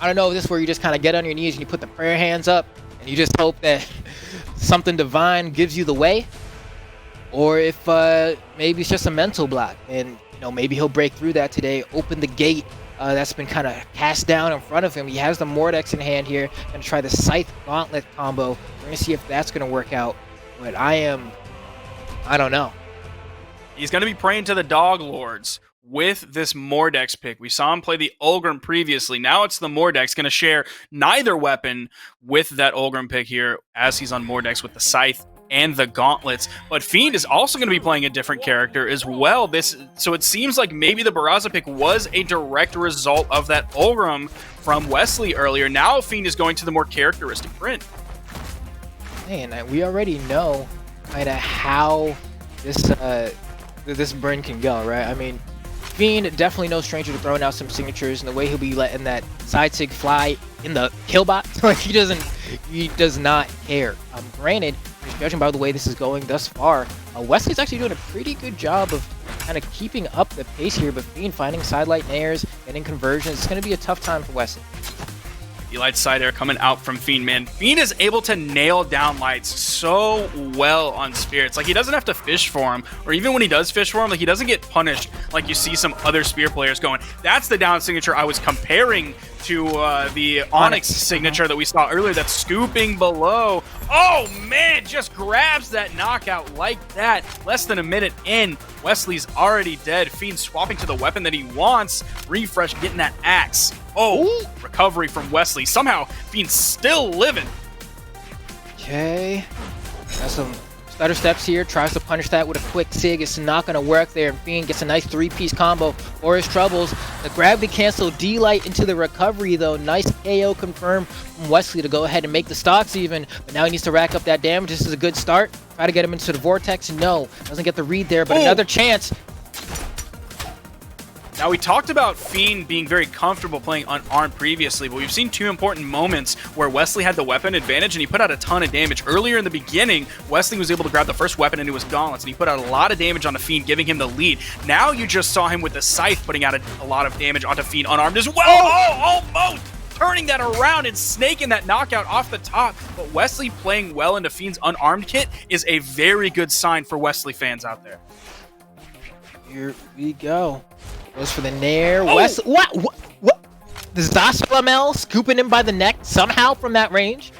I don't know, this is where you just kind of get on your knees and you put the prayer hands up and you just hope that something divine gives you the way, or if maybe it's just a mental block, and maybe he'll break through that today, open the gate that's been kind of cast down in front of him. He has the Mordex in hand here, gonna try the Scythe Gauntlet combo. We're gonna see if that's gonna work out, but I don't know. He's gonna be praying to the Dog Lords with this Mordex pick. We saw him play the Ulgrim previously. Now it's the Mordex, going to share neither weapon with that Ulgrim pick here as he's on Mordex with the Scythe and the Gauntlets. But Fiend is also going to be playing a different character as well. So it seems like maybe the Barraza pick was a direct result of that Ulgrim from Wesley earlier. Now Fiend is going to the more characteristic print. Man, we already know kind of how this Bryn can go, right? I mean, Fiend, definitely no stranger to throwing out some signatures, and the way he'll be letting that side sig fly in the killbot, like he does not care. Granted, just judging by the way this is going thus far, Wesley's actually doing a pretty good job of kind of keeping up the pace here, but Fiend finding sidelight nairs, getting conversions. It's going to be a tough time for Wesley. Light side air coming out from Fiend, man. Fiend is able to nail down lights so well on spirits. Like, he doesn't have to fish for him, or even when he does fish for him, like, he doesn't get punished like you see some other spear players going. That's the down signature I was comparing to the Onyx signature that we saw earlier, that's scooping below. Oh, man, just grabs that knockout like that. Less than a minute in, Wesley's already dead. Fiend swapping to the weapon that he wants. Refresh getting that axe. Oh, ooh. Recovery from Wesley. Somehow, Fiend's still living. Okay. Got some stutter steps here. Tries to punish that with a quick sig. It's not going to work there. And Fiend gets a nice three-piece combo for his troubles. The gravity cancel D-Light into the recovery, though. Nice KO confirmed from Wesley to go ahead and make the stocks even. But now he needs to rack up that damage. This is a good start. Try to get him into the vortex. No. Doesn't get the read there, but another chance. Now, we talked about Fiend being very comfortable playing unarmed previously, but we've seen two important moments where Wesley had the weapon advantage and he put out a ton of damage. Earlier in the beginning, Wesley was able to grab the first weapon into his gauntlets, and he put out a lot of damage on the Fiend, giving him the lead. Now you just saw him with the Scythe putting out a lot of damage onto Fiend unarmed as well. Oh, almost turning that around and snaking that knockout off the top. But Wesley playing well into Fiend's unarmed kit is a very good sign for Wesley fans out there. Here we go. Goes for the nair. Wesley. What? The Zasflamel scooping him by the neck somehow from that range.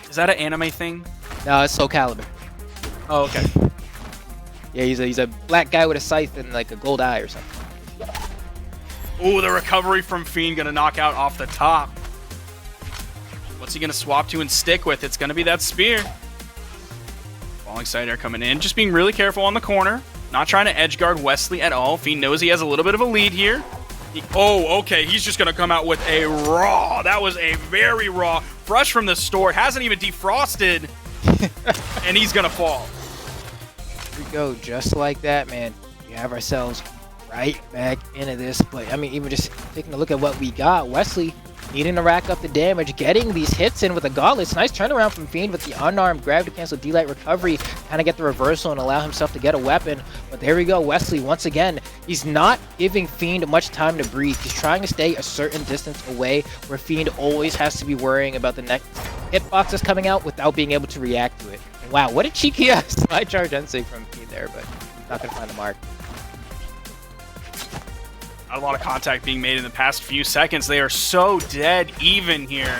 Is that an anime thing? No, it's Soul Calibur. Oh, okay. Yeah, he's a black guy with a scythe and like a gold eye or something. Ooh, the recovery from Fiend gonna knock out off the top. What's he gonna swap to and stick with? It's gonna be that spear. Falling side air coming in. Just being really careful on the corner. Not trying to edge guard Wesley at all. Fiend knows he has a little bit of a lead here. Okay. He's just going to come out with a raw. That was a very raw. Fresh from the store. Hasn't even defrosted. And he's going to fall. Here we go. Just like that, man. We have ourselves right back into this. But, I mean, even just taking a look at what we got. Wesley needing to rack up the damage, getting these hits in with the gauntlets. Nice turnaround from Fiend with the unarmed gravity cancel D-Light recovery. Kind of get the reversal and allow himself to get a weapon. But there we go, Wesley once again. He's not giving Fiend much time to breathe. He's trying to stay a certain distance away, where Fiend always has to be worrying about the next hitbox that's coming out without being able to react to it. And wow, what a cheeky slide charge NSYNC from Fiend there, but not gonna find the mark. Not a lot of contact being made in the past few seconds. They are so dead even here.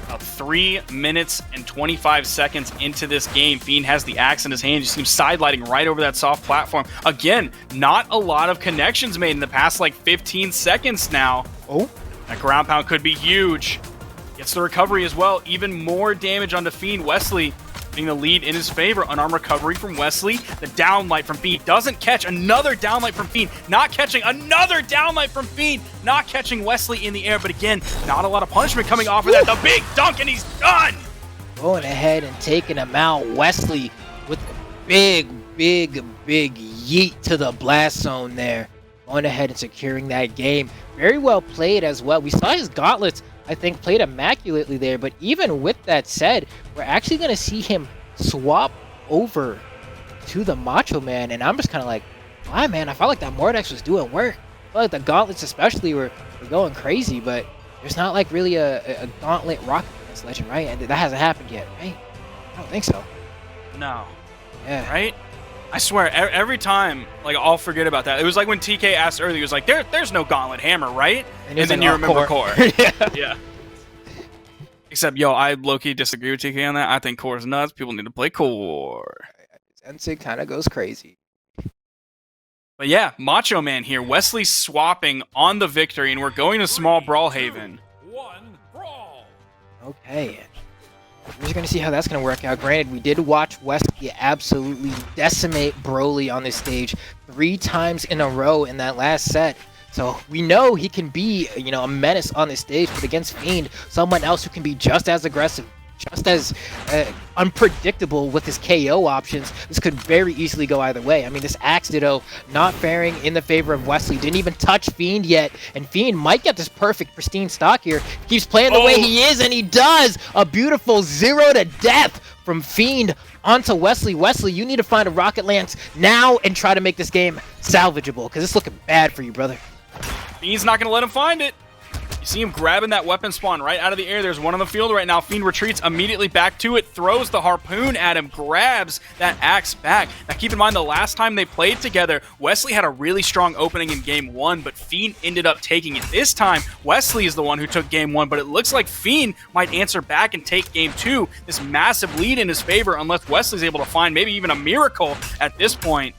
About 3 minutes and 25 seconds into this game. Fiend has the axe in his hand. You see him sidelighting right over that soft platform. Again, not a lot of connections made in the past like 15 seconds now. Oh, that ground pound could be huge. Gets the recovery as well. Even more damage onto Fiend. Wesley the lead in his favor. Unarmed recovery from Wesley. The downlight from Fiend doesn't catch. Another downlight from Fiend. Not catching. Another downlight from Fiend. Not catching Wesley in the air. But again, not a lot of punishment coming off of that. The big dunk, and he's done. Going ahead and taking him out. Wesley with a big yeet to the blast zone there. Going ahead and securing that game. Very well played as well. We saw his gauntlets, I think, played immaculately there, but even with that said, we're actually going to see him swap over to the Macho Man, and I'm just kind of like, why, man? I felt like that Mordex was doing work. I felt feel like the gauntlets especially were going crazy, but there's not like really a gauntlet rocket against Legend, right? And that hasn't happened yet, right? I don't think so. No. Yeah. Right? I swear, every time, like, I'll forget about that. It was like when TK asked earlier, he was like, there's no gauntlet hammer, right? And then you remember core. Yeah. Except, yo, I low-key disagree with TK on that. I think core's nuts. People need to play core. Ensig kind of goes crazy. But yeah, Macho Man here. Wesley swapping on the victory, and we're going to small Brawlhaven. Okay. We're just going to see how that's going to work out. Granted, we did watch Wesley absolutely decimate Broly on this stage 3 times in a row in that last set. So we know he can be, you know, a menace on this stage, but against Fiend, someone else who can be just as aggressive, just as unpredictable with his KO options, this could very easily go either way. I mean, this Axe Ditto not faring in the favor of Wesley. Didn't even touch Fiend yet, and Fiend might get this perfect, pristine stock here. Keeps playing the way he is, and he does! A beautiful 0 to death from Fiend onto Wesley. Wesley, you need to find a Rocket Lance now and try to make this game salvageable, because it's looking bad for you, brother. Fiend's not going to let him find it. You see him grabbing that weapon spawn right out of the air. There's one on the field right now. Fiend retreats immediately back to it, throws the harpoon at him, grabs that axe back. Now keep in mind, the last time they played together, Wesley had a really strong opening in game 1, but Fiend ended up taking it. This time, Wesley is the one who took game 1, but it looks like Fiend might answer back and take game 2. This massive lead in his favor, unless Wesley's able to find maybe even a miracle at this point.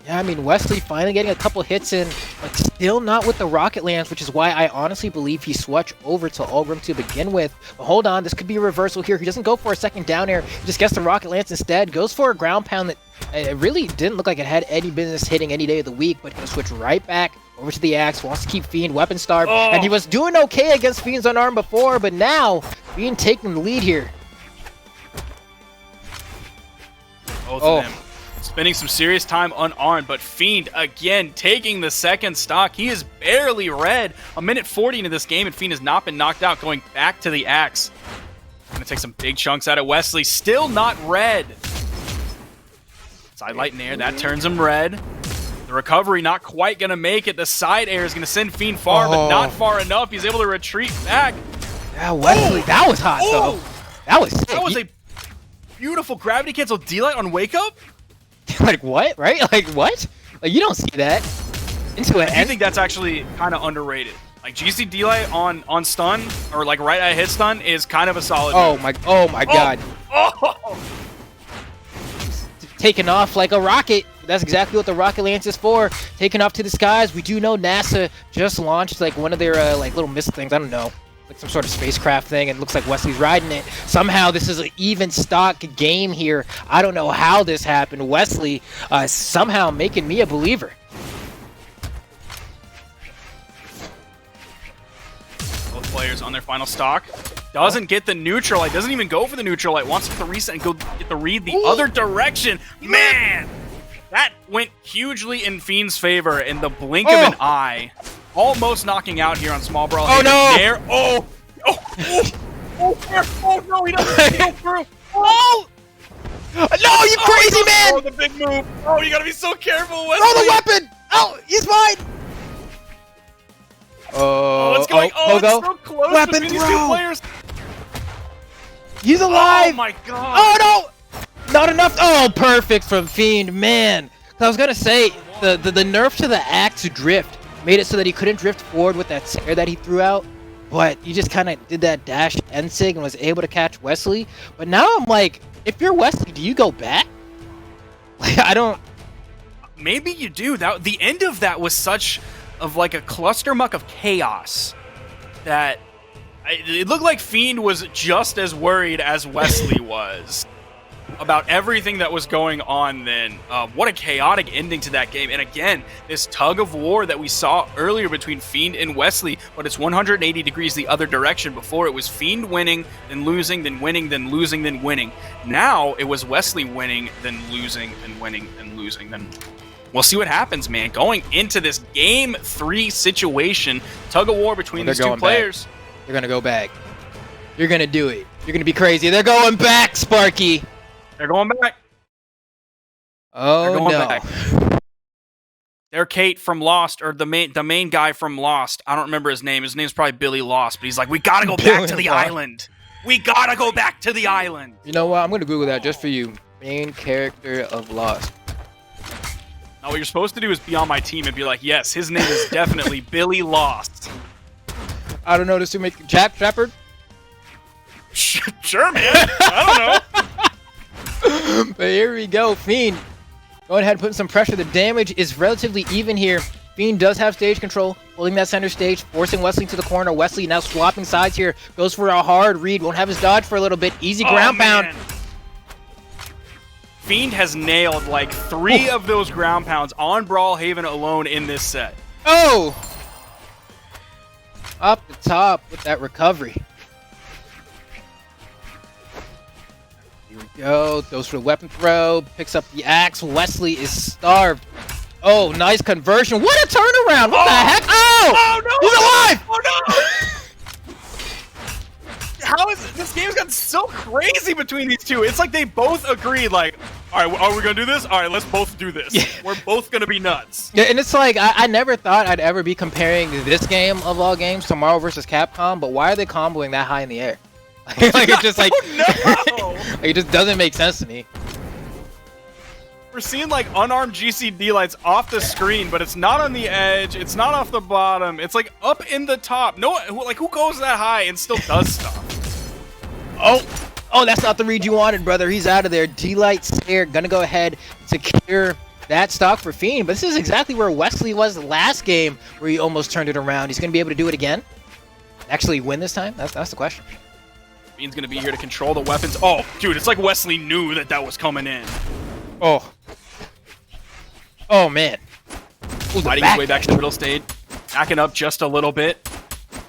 Yeah, I mean, Wesley finally getting a couple hits in, but still not with the Rocket Lance, which is why I honestly believe he switched over to Ulgrim to begin with. But hold on, this could be a reversal here. He doesn't go for a second down air. He just gets the Rocket Lance instead, goes for a ground pound that it really didn't look like it had any business hitting any day of the week, but he'll switch right back over to the Axe, wants to keep Fiend weapon starved, and he was doing okay against Fiend's unarmed before, but now Fiend taking the lead here. Both of them spending some serious time unarmed, but Fiend again taking the second stock. He is barely red. A minute 40 into this game, and Fiend has not been knocked out, going back to the Axe. Gonna take some big chunks out of Wesley. Still not red. Side light in air, that turns him red. The recovery not quite gonna make it. The side air is gonna send Fiend far, but not far enough. He's able to retreat back. Yeah, Wesley, that was hot though. That was sick. That was a beautiful gravity cancel D-Light on Wake Up. Like what, right? Like what? Like you don't see that into it. I think that's actually kind of underrated. Like GC D-Light on stun or like right at hit stun is kind of a solid. Oh my god. Taking off like a rocket. That's exactly what the Rocket Lance is for. Taking off to the skies. We do know NASA just launched like one of their like little missile things. I don't know. Like some sort of spacecraft thing, and it looks like Wesley's riding it. Somehow this is an even stock game here. I don't know how this happened. Wesley somehow making me a believer. Both players on their final stock. Doesn't get the neutral light. Doesn't even go for the neutral light. Wants to reset and go get the read the other direction. Man, that went hugely in Fiend's favor in the blink of an eye. Almost knocking out here on small brawl. Oh no! There. Oh no! He doesn't go through. Oh! No, you crazy man! Oh, the big move. Oh, you gotta be so careful, Wesley. Oh, the weapon! Oh, he's fine. Oh, it's going. Oh, it's so close weapon between these two players. He's alive. Oh my god. Oh no! Not enough. Oh, perfect from Fiend, man. I was gonna say the nerf to the Axe drift made it so that he couldn't drift forward with that snare that he threw out, but he just kind of did that dash Ensig and was able to catch Wesley. But now I'm like, if you're Wesley, do you go back? Like, I don't... Maybe you do. The end of that was such of like a clustermuck of chaos that it looked like Fiend was just as worried as Wesley was about everything that was going on then. What a chaotic ending to that game. And again, this tug of war that we saw earlier between Fiend and Wesley, but it's 180 degrees the other direction. Before it was Fiend winning, then losing, then winning, then losing, then winning. Now it was Wesley winning, then losing, then winning, then losing, then... We'll see what happens, man. Going into this Game 3 situation, tug of war between these two players. They're going to go back. You're going to do it. You're going to be crazy. They're going back, Sparky. They're going back. Oh, They're going no. back. They're Kate from Lost, or the main guy from Lost. I don't remember his name. His name's probably Billy Lost, but he's like, we gotta go back to the island. We gotta go back to the island. You know what? I'm gonna Google that just for you. Main character of Lost. Now what you're supposed to do is be on my team and be like, yes, his name is definitely Billy Lost. I don't know. This to make Jack Shepard. Sure, man. I don't know. But here we go. Fiend going ahead and putting some pressure. The damage is relatively even here. Fiend does have stage control, holding that center stage, forcing Wesley to the corner. Wesley now swapping sides here. Goes for a hard read. Won't have his dodge for a little bit. Easy ground pound. Fiend has nailed like 3 of those ground pounds on Brawlhalla alone in this set. Oh! Up the top with that recovery. Here we go. Goes for the weapon throw. Picks up the axe. Wesley is starved. Oh, nice conversion. What a turnaround. What the heck? Oh! Oh, no! He's alive! Oh, no! How is this game's gotten so crazy between these two? It's like they both agreed, like, all right, are we gonna do this? All right, let's both do this. Yeah. We're both gonna be nuts. Yeah, and it's like, I never thought I'd ever be comparing this game of all games to Marvel vs. Capcom, but why are they comboing that high in the air? Like, it's just like, no! like, it just doesn't make sense to me. We're seeing like unarmed GCD lights off the screen, but it's not on the edge. It's not off the bottom. It's like up in the top. No, like who goes that high and still does stuff? Oh, that's not the read you wanted, brother. He's out of there. D-Light Stare gonna go ahead, secure that stock for Fiend. But this is exactly where Wesley was last game, where he almost turned it around. He's gonna be able to do it again. Actually win this time? That's the question. Fiend's gonna be here to control the weapons. Oh, dude, it's like Wesley knew that that was coming in. Oh man. Ooh, Fighting his way back to the middle stage. Backing up just a little bit.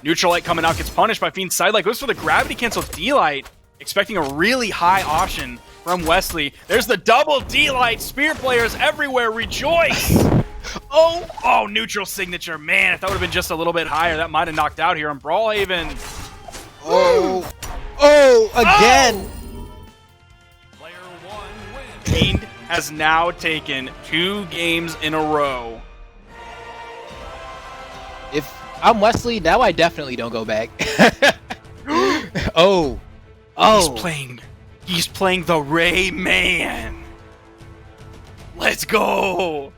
Neutral Light coming out, gets punished by Fiend's side light. Goes for the gravity cancel D-Light. Expecting a really high option from Wesley. There's the double D-Light. Spear players everywhere rejoice. Oh, neutral signature. Man, if that would have been just a little bit higher, that might have knocked out here on Brawlhalla. Again. Player 1 wins. Fiend has now taken 2 games in a row. If I'm Wesley, now I definitely don't go back. He's playing the Rayman. Let's go.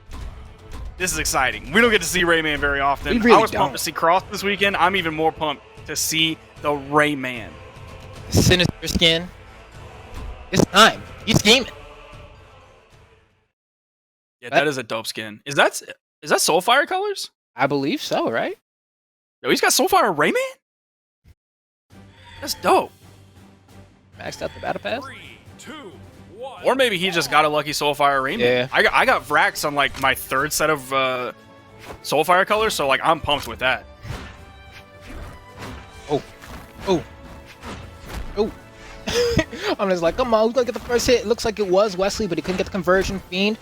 This is exciting. We don't get to see Rayman very often. We really I was pumped don't. to see Cross this weekend. I'm even more pumped to see the Rayman. Sinister skin. It's time. He's scheming. Yeah, that is a dope skin. Is that Soulfire colors? I believe so, right? Yo, he's got Soulfire Rayman? That's dope. Maxed out the battle pass. 3, 2, 1. Or maybe he just got a lucky Soulfire Rayman. Yeah. I got Vrax on like my 3rd set of Soulfire colors, so like I'm pumped with that. I'm just like, come on, who's gonna get the first hit? It looks like it was Wesley, but he couldn't get the conversion. Fiend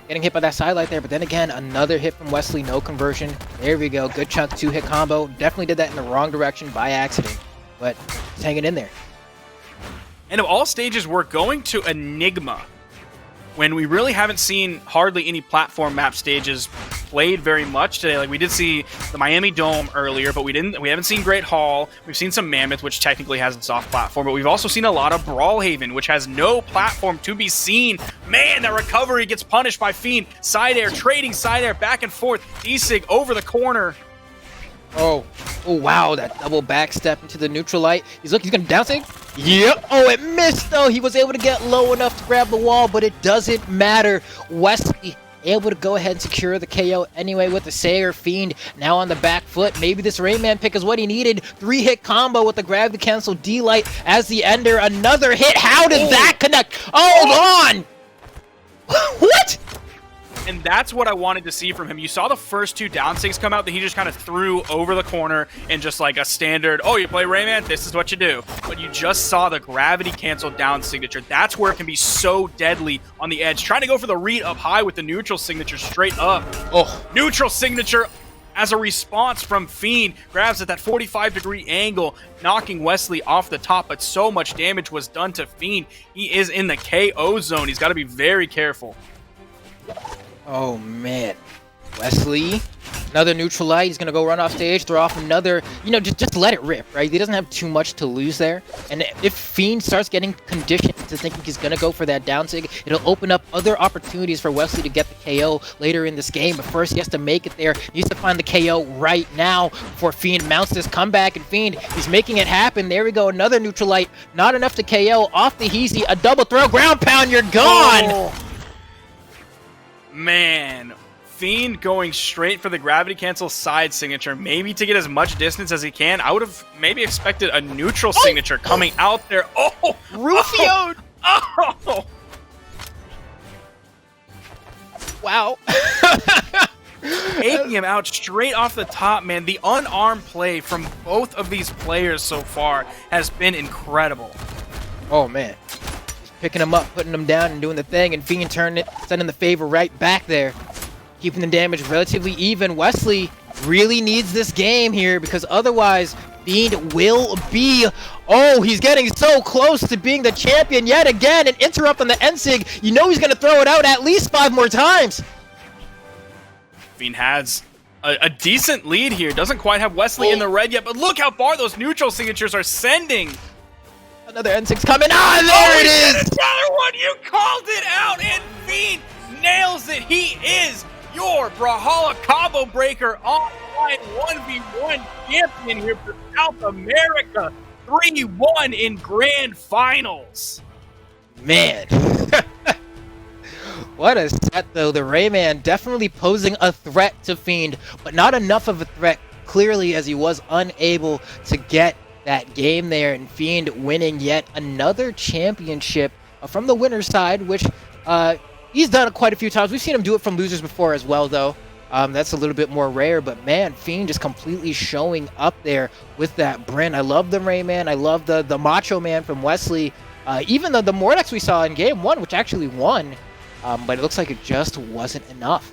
getting hit by that sidelight there, but then again, another hit from Wesley, no conversion. There we go, good chunk, 2-hit combo. Definitely did that in the wrong direction by accident, but he's hanging in there. And of all stages, we're going to Enigma, when we really haven't seen hardly any platform map stages played very much today. Like we did see the Miami Dome earlier, but we haven't seen Great Hall. We've seen some Mammoth, which technically has a soft platform, but we've also seen a lot of Brawlhalla, which has no platform to be seen. Man, that recovery gets punished by Fiend. Side air, trading side air, back and forth. D-Sig over the corner. Oh wow, that double back step into the neutral light. He's gonna down sig. Yep. Oh, it missed though. He was able to get low enough to grab the wall, but it doesn't matter. Wesley able to go ahead and secure the KO anyway with the Sayer. Fiend now on the back foot. Maybe this Rayman pick is what he needed. 3-hit combo with the gravity cancel D-Light as the ender. Another hit. How did that connect? Hold on. What? And that's what I wanted to see from him. You saw the first 2 down sigs come out that he just kind of threw over the corner in just like a standard, oh, you play Rayman? This is what you do. But you just saw the gravity cancel down signature. That's where it can be so deadly on the edge. Trying to go for the read up high with the neutral signature straight up. Neutral signature as a response from Fiend. Grabs at that 45-degree angle, knocking Wesley off the top, but so much damage was done to Fiend. He is in the KO zone. He's got to be very careful. Oh man. Wesley, another neutral light. He's gonna go run off stage, throw off another. Just let it rip, right? He doesn't have too much to lose there. And if Fiend starts getting conditioned to thinking he's gonna go for that down sig, it'll open up other opportunities for Wesley to get the KO later in this game. But first, he has to make it there. He needs to find the KO right now before Fiend mounts this comeback. And Fiend, he's making it happen. There we go, another neutral light. Not enough to KO. Off the Heezy, a double throw, ground pound. You're gone. Oh. Man. Fiend going straight for the gravity cancel side signature, maybe to get as much distance as he can. I would have maybe expected a neutral signature coming out there. Oh, Rufio! Oh! Wow. Taking him out straight off the top, man. The unarmed play from both of these players so far has been incredible. Oh, man. Just picking him up, putting him down, and doing the thing, and Fiend turning it, sending the favor right back there. Keeping the damage relatively even. Wesley really needs this game here because otherwise Fiend will be... Oh, he's getting so close to being the champion yet again. An interrupt on the N-Sig. You know he's going to throw it out at least 5 more times. Fiend has a decent lead here. Doesn't quite have Wesley in the red yet, but look how far those neutral signatures are sending. Another N-Sig's coming. Ah, there it is! Another one! You called it out, and Fiend nails it. He is your Brawlhalla combo breaker online 1v1 champion here for South America. 3-1 in grand finals. Man. What a set, though. The Rayman definitely posing a threat to Fiend, but not enough of a threat, clearly, as he was unable to get that game there. And Fiend winning yet another championship from the winner's side, which he's done it quite a few times. We've seen him do it from losers before as well, though. That's a little bit more rare, but man, Fiend just completely showing up there with that Bryn. I love the Rayman. I love the Macho Man from Wesley. Even the Mordex we saw in Game 1, which actually won, but it looks like it just wasn't enough.